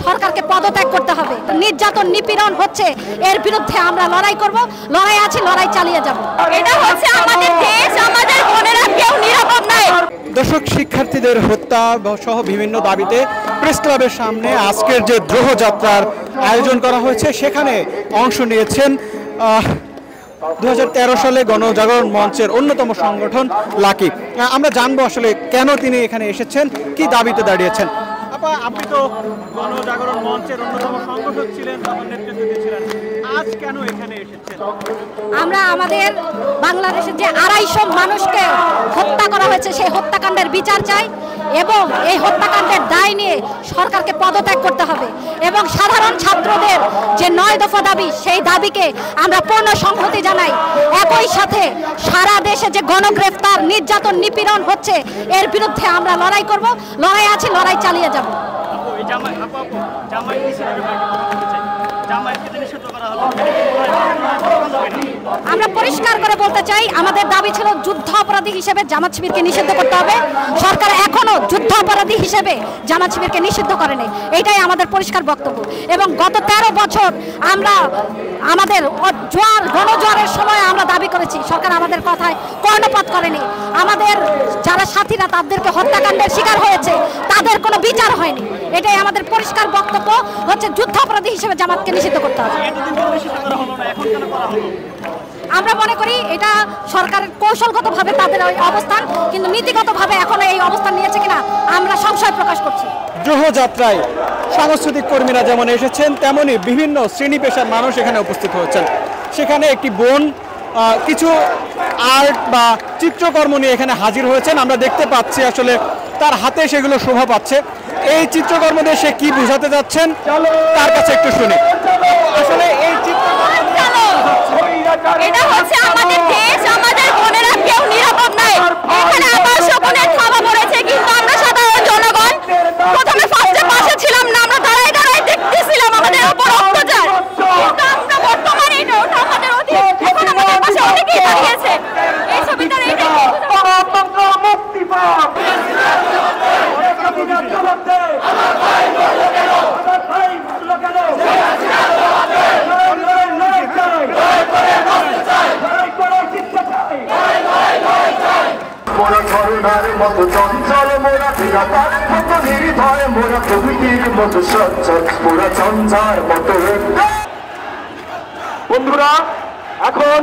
সরকারকে পদত্যাগ করতে হবে। নির্যাতন নিপীড়ন হচ্ছে, এর বিরুদ্ধে আমরা লড়াই করব, লড়াই আছে, লড়াই চালিয়ে যাব। এটা হচ্ছে আমাদের দেশ, আমাদের বোনেরা কেউ নিরাপদ নাই। দর্শক, শিক্ষার্থীদের হত্যা সহ বিভিন্ন দাবিতে প্রেস ক্লাবের সামনে আজকের যে দ্রোহ যাত্রার আয়োজন করা হয়েছে সেখানে অংশ নিয়েছেন 2013 সালে গণজাগরণ মঞ্চের অন্যতম সংগঠন লাকি। আমরা জানবো আসলে কেন তিনি এখানে এসেছেন, কি দাবিতে দাঁড়িয়েছেন। আপনি তো গণজাগরণ মঞ্চের অন্যতম সংগঠক ছিলেন, তখন নেতৃত্ব দিয়েছিলেন, আজ কেন এখানে এসেছেন? আমরা আমাদের বাংলাদেশের যে 250 মানুষকে হত্যা করা হয়েছে সেই হত্যাকাণ্ডের বিচার চাই এবং এই হত্যাকাণ্ডের দায় নিয়ে সরকারকে পদত্যাগ করতে হবে এবং সাধারণ ছাত্রদের যে 9 দফা দাবি সেই দাবিকে আমরা পূর্ণ সংহতি জানাই। একই সাথে সারা দেশে যে গণগ্রেফতার, নির্যাতন, নিপীড়ন হচ্ছে, এর বিরুদ্ধে আমরা লড়াই করব, লড়াই আছে, লড়াই চালিয়ে যাব। আমরা পরিষ্কার করে বলতে চাই, আমাদের দাবি ছিল যুদ্ধ অপরাধী হিসেবে জামাত শিবিরকে নিষিদ্ধ করতে হবে। সরকার এখনো যুদ্ধ অপরাধী হিসেবে জামাত শিবিরকে নিষিদ্ধ করেনি, এটাই আমাদের পরিষ্কার বক্তব্য। এবং গত 13 বছর আমরা আমাদের গণজোয়ারের সময় আমরা দাবি করেছি, সরকার আমাদের কথায় কর্ণপাত করেনি। আমাদের যারা সাথীরা তাদেরকে হত্যাকাণ্ডের শিকার হয়েছে তাদের কোনো বিচার হয়নি, এটাই আমাদের পরিষ্কার বক্তব্য হচ্ছে যুদ্ধ অপরাধী হিসেবে জামাতকে নিষিদ্ধ করতে হবে। আমরা মনে করি এটা সরকারের কৌশলগতভাবে তাদের অবস্থান, কিন্তু নীতিগতভাবে এখনো এই অবস্থান নিয়েছে কিনা আমরা সংশয় প্রকাশ করছি। দ্রোহ যাত্রায় সাংস্কৃতিক কর্মীরা যেমন এসেছেন, তেমনি বিভিন্ন শ্রেণী পেশার মানুষ এখানে উপস্থিত হয়েছেন। সেখানে একটি বোন কিছু আর্ট বা চিত্রকর্ম নিয়ে এখানে হাজির হয়েছেন। আমরা দেখতে পাচ্ছি আসলে তার হাতে সেগুলো শোভা পাচ্ছে। এই চিত্রকর্ম দিয়ে সে কি বোঝাতে যাচ্ছেন তার কাছে একটু শুনি। আসলে এই এটা হচ্ছে আমাদের দেশ, আমাদের বোনেরা কেউ নিরাপদ নাই। এখানে আমার সকলের থাবা পড়েছে, কিন্তু আমরা সাধারণ জনগণ প্রথমে ফার্স্টে পাশে ছিলাম না, আমরা দাঁড়ায় দাঁড়ায় দেখতেছিলাম আমাদের উপর অত্যাচার। কিন্তু আমরা বর্তমানে এটা ওঠা আমাদের অধিক, এখন আমাদের পাশে অনেকেই দাঁড়িয়েছে। এই ছবিটার এইটাই মুক্তি পাও। মোরা ঝরনার মতো চঞ্চল, মোরা বিরাটার মতো নির্ভয়, মোরা প্রকৃতির মতো সচ্ছল, মোরা চঞ্চার মতো। বন্ধুরা, এখন